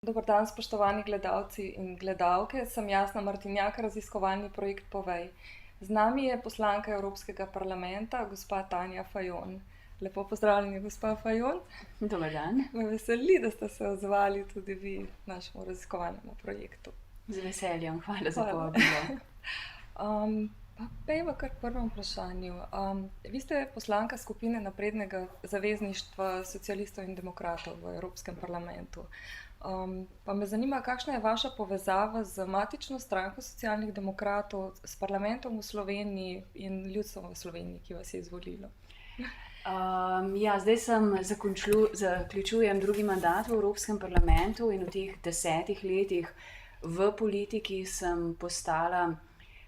Dober dan, spoštovani gledalci in gledalke. Sem Jasna Martinjak, raziskovalni projekt Povej. Z nami je poslanka Evropskega parlamenta, gospa Tanja Fajon. Lepo pozdravljeni, gospa Fajon. Dober dan. Me veseli, da ste se odzvali tudi vi našemu raziskovalnemu projektu. Z veseljem, hvala za povabilo. Pa pejva kar k prvemu vprašanju. Vi ste poslanka skupine Naprednega zavezništva socialistov in demokratov v Evropskem parlamentu. Pa me zanima, kakšna je vaša povezava z matično stranko socialnih demokratov, s parlamentom v Sloveniji in ljudstvom v Sloveniji, ki vas je izvolilo? Zdaj zaključujem drugi mandat v Evropskem parlamentu in v teh 10 letih v politiki sem postala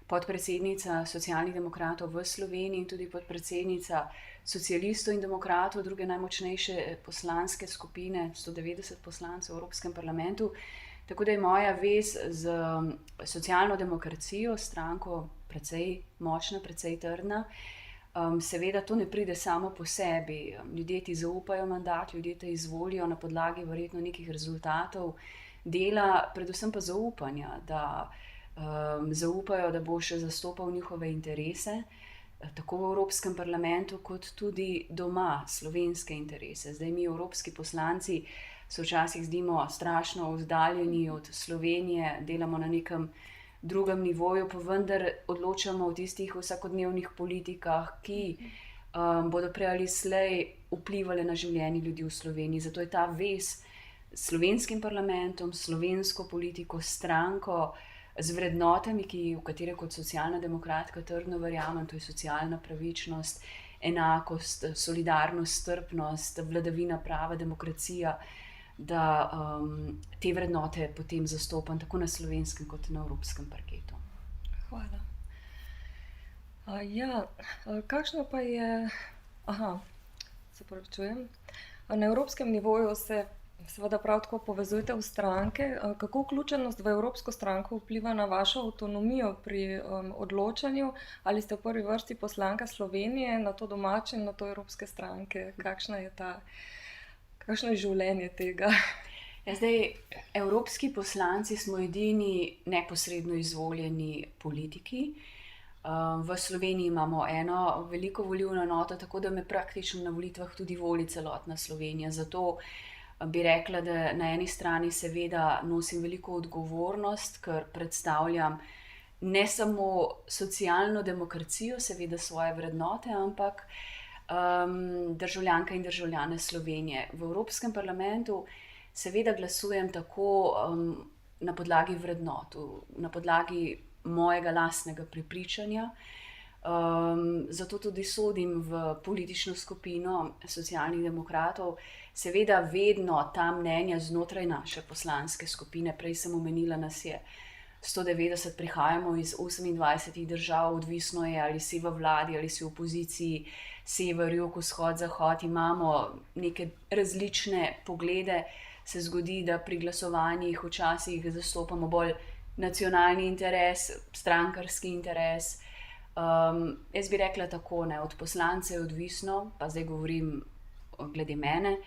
podpredsednica socialnih demokratov v Sloveniji in tudi podpredsednica socialistov in demokratov, druge najmočnejše poslanske skupine, 190 poslancev v Evropskem parlamentu. Tako da je moja vez z socialno demokracijo, stranko precej močna, precej trdna. Seveda to ne pride samo po sebi. Ljudje ti zaupajo mandat, ljudje te izvolijo na podlagi verjetno nekih rezultatov dela, predvsem pa zaupanja, da zaupajo, da boš zastopal njihove interese, tako v Evropskem parlamentu, kot tudi doma, slovenske interese. Zdaj mi, evropski poslanci, se včasih zdimo strašno oddaljeni od Slovenije, delamo na nekem drugem nivoju, pa vendar odločamo o tistih vsakodnevnih politikah, ki bodo prej ali slej vplivali na življenje ljudi v Sloveniji. Zato je ta vez s slovenskim parlamentom, slovensko politiko, stranko, z vrednotami, v katere kot socialna demokratka trdno verjamem, to je socialna pravičnost, enakost, solidarnost, strpnost, vladavina prava, demokracija, da te vrednote potem zastopam tako na slovenskem kot na evropskem parketu. Hvala. Kakšno pa je... se opravičujem. Na evropskem nivoju se seveda prav tako povezujete v stranke. Kako vključenost v Evropsko stranko vpliva na vašo avtonomijo pri odločanju? Ali ste v prvi vrsti poslanka Slovenije, na to domače in na to evropske stranke? Kakšno je življenje tega? Zdaj, evropski poslanci smo edini neposredno izvoljeni politiki. V Sloveniji imamo eno veliko volilno enoto, tako da me praktično na volitvah tudi voli celotna Slovenija. Zato bi rekla, da na eni strani seveda nosim veliko odgovornost, ker predstavljam ne samo socialno demokracijo, seveda svoje vrednote, ampak državljanke in državljane Slovenije. V Evropskem parlamentu seveda glasujem tako na podlagi vrednot, na podlagi mojega lastnega prepričanja. Zato tudi sodim v politično skupino socialnih demokratov. Seveda vedno ta mnenja znotraj naše poslanske skupine, prej sem omenila, nas je 190, prihajamo iz 28 držav, odvisno je, ali si v vladi, ali si v opoziciji, sever, jug, vzhod, zahod, imamo neke različne poglede. Se zgodi, da pri glasovanjih včasih zastopamo bolj nacionalni interes, strankarski interes. Jaz bi rekla tako, od poslance je odvisno, pa zdaj govorim glede mene,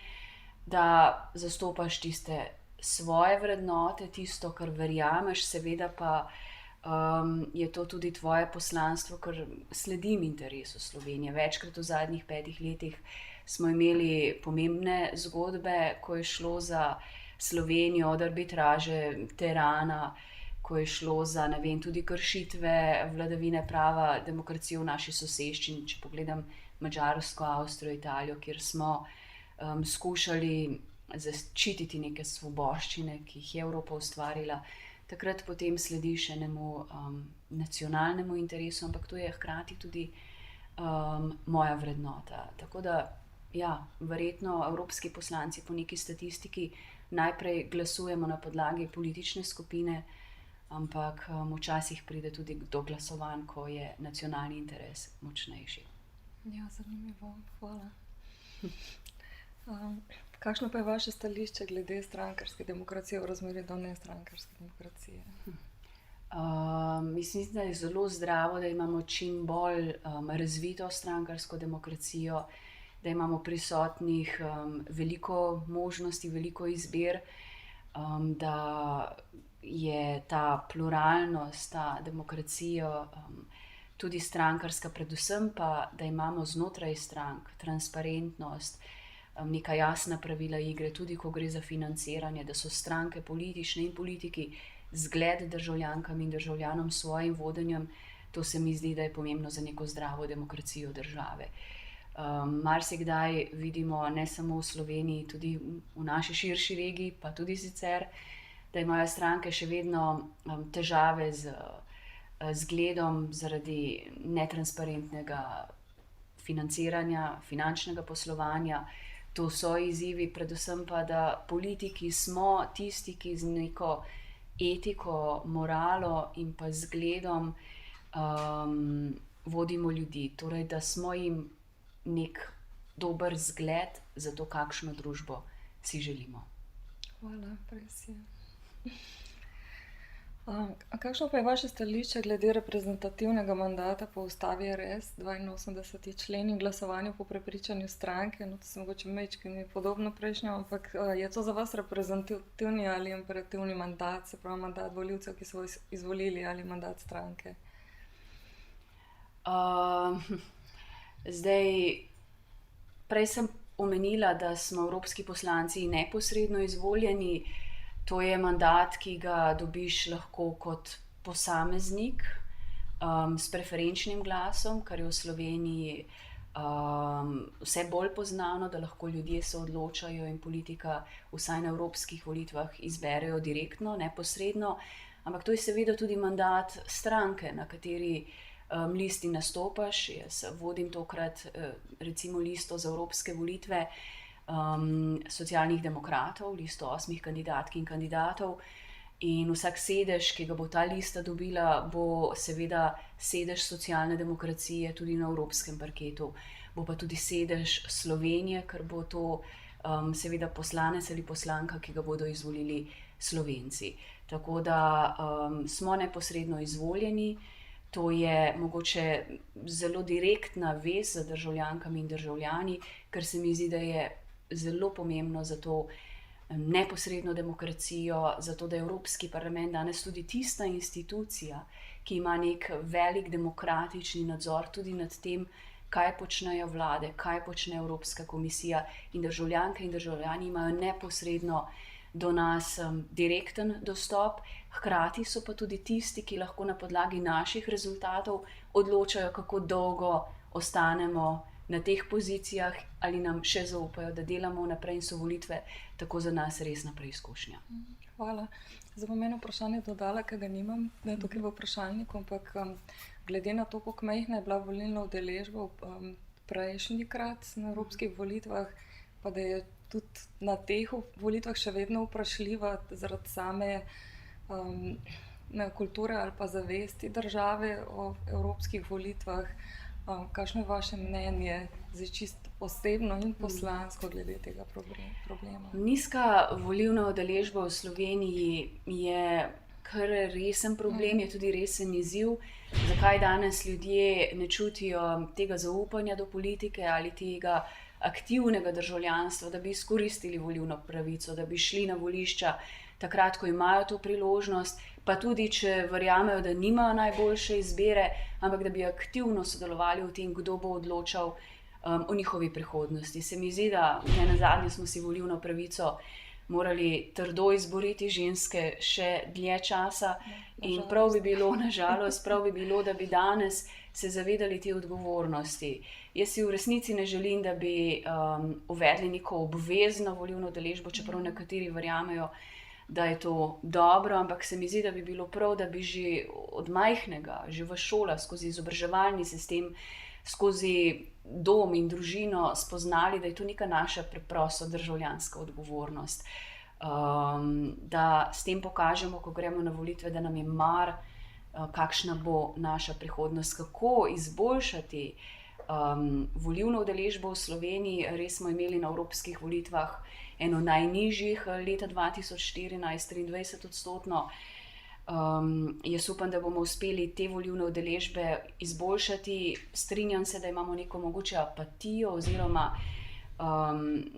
da zastopaš tiste svoje vrednote, tisto, kar verjameš, seveda pa je to tudi tvoje poslanstvo, ker sledim interesu Slovenije. Večkrat v zadnjih 5 letih smo imeli pomembne zgodbe, ko je šlo za Slovenijo, od arbitraže, Terana, ko je šlo za, tudi kršitve vladavine prava, demokracije v naši soseščini. Če pogledam Madžarsko, Avstrijo, Italijo, kjer smo skušali zaščititi neke svoboščine, ki jih je Evropa ustvarila, takrat potem slediš enemu nacionalnemu interesu, ampak to je hkrati tudi moja vrednota. Tako da, verjetno evropski poslanci po neki statistiki najprej glasujemo na podlagi politične skupine, ampak včasih pride tudi do glasovanj, ko je nacionalni interes močnejši. Zanimivo, hvala. Kakšno pa je vaše stališče glede strankarske demokracije v razmerju do nestrankarske demokracije? Mislim, da je zelo zdravo, da imamo čim bolj razvito strankarsko demokracijo, da imamo prisotnih veliko možnosti, veliko izbir. da je ta pluralnost, ta demokracija tudi strankarska, predvsem pa, da imamo znotraj strank transparentnost, neka jasna pravila igre, tudi ko gre za financiranje, da so stranke politične in politiki zgled državljankam in državljanom s svojim vodenjem. To se mi zdi, da je pomembno za neko zdravo demokracijo države. Marsikdaj vidimo, ne samo v Sloveniji, tudi v naši širši regiji, pa tudi sicer, da imajo stranke še vedno težave z zgledom zaradi netransparentnega financiranja, finančnega poslovanja. To so izzivi, predvsem pa, da politiki smo tisti, ki z neko etiko, moralo in pa zgledom vodimo ljudi. Torej, da smo jim nek dober zgled za to, kakšno družbo si želimo. Hvala, res je. Kakšno pa je vaše stališče glede reprezentativnega mandata po ustavi RS, 82. člen in glasovanju po prepričanju stranke? No, to se mogoče majčkeno podobno prejšnjo, ampak je to za vas reprezentativni ali imperativni mandat, se pravi mandat volivcev, ki so izvolili, ali mandat stranke? Zdaj, prej sem omenila, da smo evropski poslanci neposredno izvoljeni. To je mandat, ki ga dobiš lahko kot posameznik s preferenčnim glasom, kar je v Sloveniji vse bolj poznano, da lahko ljudje se odločajo in politika vsaj na evropskih volitvah izberejo direktno, neposredno. Ampak to je seveda tudi mandat stranke, na kateri listi nastopaš. Jaz vodim tokrat recimo listo za evropske volitve Socialnih demokratov, listo 8 kandidatk in kandidatov, in vsak sedež, ki ga bo ta lista dobila, bo seveda sedež socialne demokracije tudi na evropskem parketu. Bo pa tudi sedež Slovenije, ker bo to seveda poslanec ali poslanka, ki ga bodo izvolili Slovenci. Tako da smo neposredno izvoljeni. To je mogoče zelo direktna vez za državljankami in državljani, ker se mi zdi, da je zelo pomembno za to neposredno demokracijo, zato da je Evropski parlament danes tudi tista institucija, ki ima nek velik demokratični nadzor tudi nad tem, kaj počnejo vlade, kaj počne Evropska komisija, in državljanke in državljani imajo neposredno do nas direkten dostop. Hkrati so pa tudi tisti, ki lahko na podlagi naših rezultatov odločajo, kako dolgo ostanemo na teh pozicijah, ali nam še zaupajo, da delamo naprej, in so volitve tako za nas resna preizkušnja. Hvala. Zdaj bom eno vprašanje dodala, ki ga nimam tukaj v vprašalniku, ampak glede na to, koliko majhna je bila volilna udeležba prejšnjikrat na evropskih volitvah, pa da je tudi na teh volitvah še vedno vprašljiva zaradi same kulture ali pa zavesti države o evropskih volitvah. Kakšno je vaše mnenje, zdaj čisto osebno in poslansko, glede tega problema? Nizka volilna udeležba v Sloveniji je kar resen problem, je tudi resen izziv. Zakaj danes ljudje ne čutijo tega zaupanja do politike ali tega aktivnega državljanstva, da bi izkoristili volilno pravico, da bi šli na volišča takrat, ko imajo to priložnost, pa tudi, če verjamejo, da nimajo najboljše izbire, ampak da bi aktivno sodelovali v tem, kdo bo odločal o njihovi prihodnosti. Se mi zdi, da nenazadnje smo si volilno pravico morali trdo izboriti, ženske še dlje časa, in prav bi bilo, nažalost, prav bi bilo, da bi danes se zavedali te odgovornosti. Jaz si v resnici ne želim, da bi uvedli neko obvezno volilno udeležbo, čeprav nekateri verjamejo, da je to dobro, ampak se mi zdi, da bi bilo prav, da bi že od majhnega, že v šolah, skozi izobraževalni sistem, skozi dom in družino spoznali, da je to neka naša preprosto državljanska odgovornost. Da s tem pokažemo, ko gremo na volitve, da nam je mar, kakšna bo naša prihodnost, kako izboljšati volilno udeležbo v Sloveniji. Res smo imeli na evropskih volitvah eno najnižjih leta 2014, 23%. Jaz upam, da bomo uspeli te volilne udeležbe izboljšati. Strinjam se, da imamo neko mogoče apatijo oziroma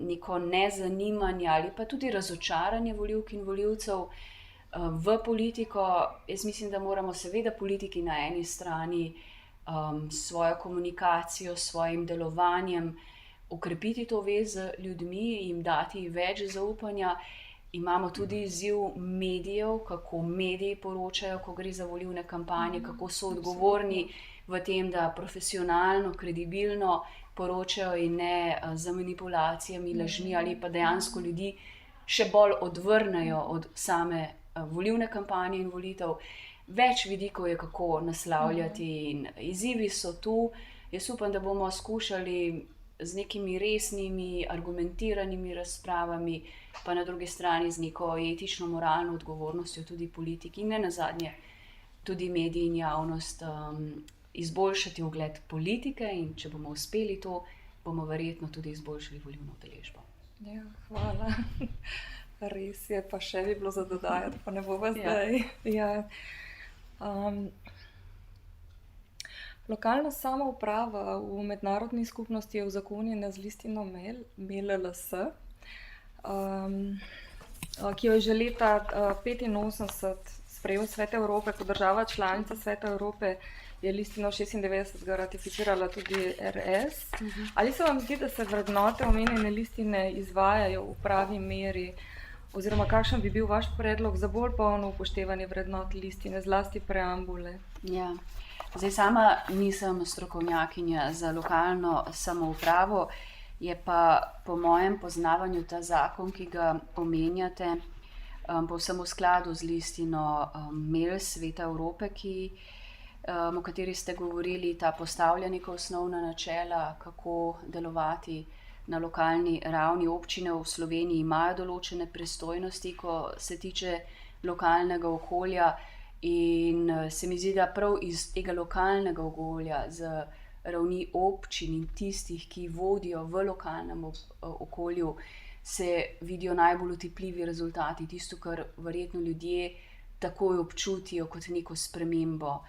neko nezanimanje ali pa tudi razočaranje volivk in volivcev v politiko. Jaz mislim, da moramo seveda politiki na eni strani s svojo komunikacijo, s svojim delovanjem okrepiti to vez z ljudmi, jim dati več zaupanja. Imamo tudi izziv medijev, kako mediji poročajo, ko gre za volilne kampanje, kako so odgovorni v tem, da profesionalno, kredibilno poročajo in ne z manipulacijami, lažmi ali pa dejansko ljudi še bolj odvrnejo od same volilne kampanje in volitev. Več vidikov je, kako naslavljati, in izzivi so tu. Jaz upam, da bomo skušali z nekimi resnimi, argumentiranimi razpravami, pa na drugi strani z neko etično, moralno odgovornostjo tudi politiki in ne nazadnje tudi mediji in javnost izboljšati ugled politike, in če bomo uspeli to, bomo verjetno tudi izboljšali volilno udeležbo. Ja, hvala. Res je, pa še bi bilo za dodajati, pa ne bova zdaj. Ja. Lokalna samouprava v mednarodni skupnosti je uzakonjena z listino MLLS, ki jo je že leta 1985 sprejel Svet Evrope. Kot država članica Sveta Evrope je listino 96 ratificirala tudi RS. Ali se vam zdi, da se vrednote omenjene listine izvajajo v pravi meri, oziroma kakšen bi bil vaš predlog za bolj polno upoštevanje vrednot listine, zlasti preambule? Ja. Zdaj, sama nisem strokovnjakinja za lokalno samoupravo, je pa po mojem poznavanju ta zakon, ki ga omenjate, povsem v skladu z listino MELS Sveta Evrope, o kateri ste govorili. Ta postavlja neka osnovna načela, kako delovati na lokalni ravni. Občine v Sloveniji imajo določene pristojnosti, ko se tiče lokalnega okolja, in se mi zdi, da prav iz tega lokalnega okolja, z ravni občin in tistih, ki vodijo v lokalnem okolju, se vidijo najbolj otipljivi rezultati, tisto, kar verjetno ljudje takoj občutijo kot neko spremembo.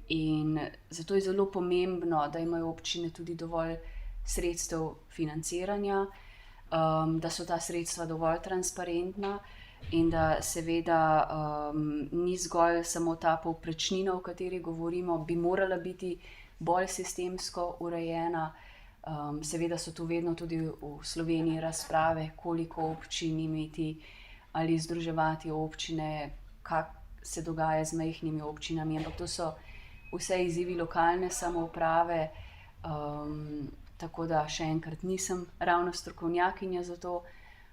In zato je zelo pomembno, da imajo občine tudi dovolj sredstev financiranja, da so ta sredstva dovolj transparentna in da seveda ni zgolj samo ta povprečnina, o kateri govorimo, bi morala biti bolj sistemsko urejena. Seveda so tu vedno tudi v Sloveniji razprave, koliko občin imeti ali združevati občine, kak se dogaja z majhnimi občinami, ampak to so vse izzivi lokalne samouprave, tako da še enkrat nisem ravno strokovnjakinja za to,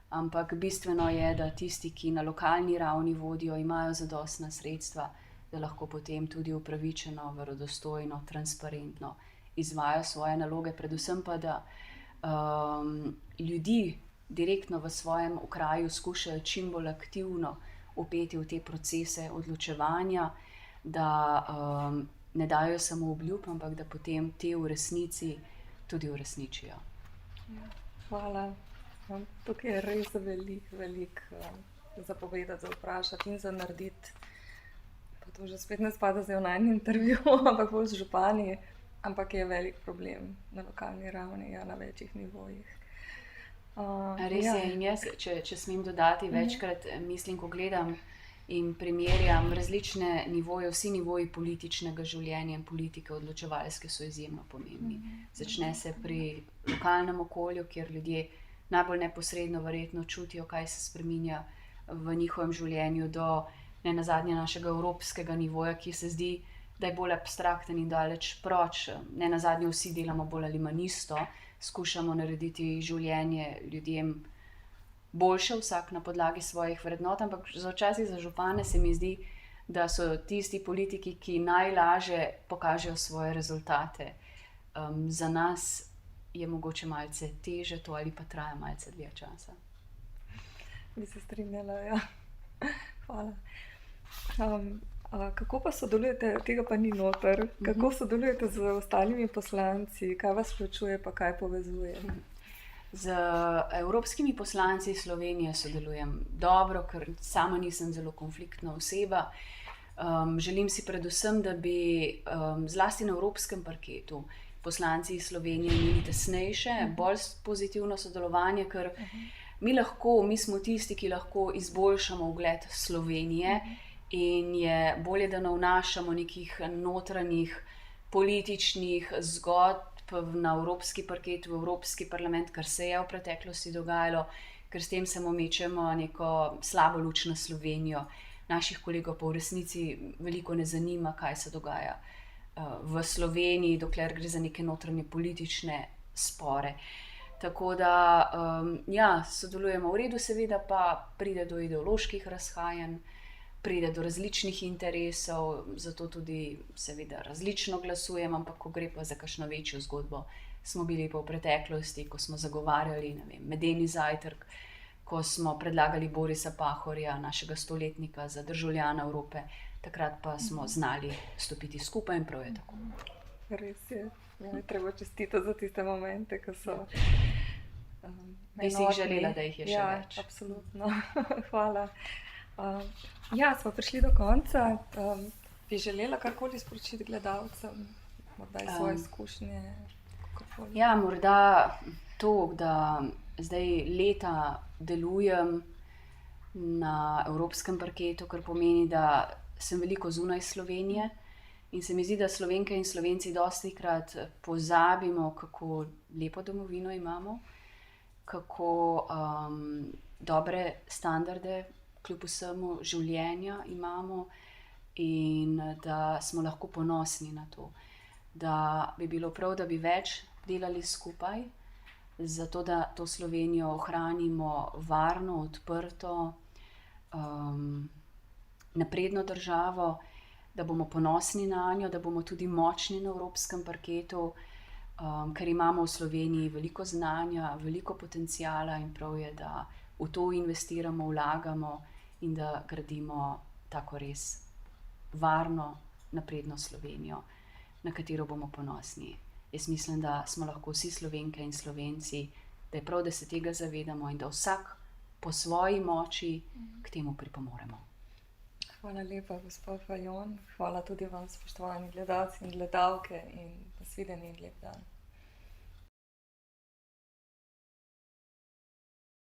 ampak bistveno je, da tisti, ki na lokalni ravni vodijo, imajo zadostna sredstva, da lahko potem tudi upravičeno, verodostojno, transparentno izvajajo svoje naloge, predvsem pa, da ljudi direktno v svojem okraju skušajo čim bolj aktivno vpeti v te procese odločevanja, da ne dajo samo obljub, ampak da potem te v resnici tudi uresničijo. Hvala. Tukaj je res veliko za povedati, za vprašati in za narediti. Pa to že spet ne spada zdaj v najni intervju, ampak bolj z župani, ampak je velik problem na lokalni ravni, ja, na večjih nivojih. Res je, in jaz, če smem dodati, večkrat mislim, ko gledam in primerjam različne nivoje, vsi nivoji političnega življenja in politike odločevalske so izjemno pomembni. Začne se pri lokalnem okolju, kjer ljudje najbolj neposredno verjetno čutijo, kaj se spreminja v njihovem življenju, do nenazadnje našega evropskega nivoja, ki se zdi, da je bolj abstrakten in daleč proč. Nenazadnje vsi delamo bolj ali manj isto, skušamo narediti življenje ljudem boljše, vsak na podlagi svojih vrednot, ampak včasih za župane se mi zdi, da so tisti politiki, ki najlažje pokažejo svoje rezultate. Za nas je mogoče malce teže to ali pa traja malce dlje časa. Bi se strinjala, ja. Hvala. Kako pa sodelujete, tega pa ni noter, kako sodelujete z ostalimi poslanci, kaj vas vključuje pa kaj povezuje? Z evropskimi poslanci Slovenije sodelujem dobro, ker sama nisem zelo konfliktna oseba. Želim si predvsem, da bi zlasti na evropskem parketu poslanci iz Slovenije imeli tesnejše, bolj pozitivno sodelovanje, ker mi smo tisti, ki lahko izboljšamo ugled Slovenije in je bolje, da ne vnašamo nekih notranjih političnih zgodb na evropski parket, v Evropski parlament, kar se je v preteklosti dogajalo, ker s tem samo mečemo neko slabo luč na Slovenijo. Naših kolegov pa v resnici veliko ne zanima, kaj se dogaja v Sloveniji, dokler gre za neke notranje politične spore. Tako da, ja, sodelujemo v redu, seveda pa pride do ideoloških razhajanj, pride do različnih interesov, zato tudi seveda različno glasujem, ampak ko gre pa za kakšno večjo zgodbo, smo bili pa v preteklosti, ko smo zagovarjali, ne vem, medeni zajtrk, ko smo predlagali Borisa Pahorja, našega stoletnika za državljana Evrope, takrat pa smo znali stopiti skupaj in prav je tako. Res je. Ja, treba čestitati za tiste momente, ko so Bi si jih želela, da jih je še več. Ja, absolutno. Hvala. Ja, smo prišli do konca. Bi želela karkoli sporočiti gledalcem, morda iz svoje izkušnje? Kakorkoli? Ja, morda to, da zdaj leta delujem na evropskem parketu, kar pomeni, da sem veliko zunaj Slovenije in se mi zdi, da Slovenke in Slovenci dostikrat pozabimo, kako lepo domovino imamo, kako dobre standarde kljub vsemu življenja imamo in da smo lahko ponosni na to. Da bi bilo prav, da bi več delali skupaj, zato da to Slovenijo ohranimo varno, odprto, napredno državo, da bomo ponosni nanjo, da bomo tudi močni na evropskem parketu, ker imamo v Sloveniji veliko znanja, veliko potenciala in prav je, da v to investiramo, vlagamo in da gradimo tako res varno, napredno Slovenijo, na katero bomo ponosni. Jaz mislim, da smo lahko vsi Slovenke in Slovenci, da je prav, da se tega zavedamo in da vsak po svoji moči k temu pripomoremo. Hvala lepa, gospod Fajon. Hvala tudi vam, spoštovani gledalci in gledalke, in nasvidenje in lep dan.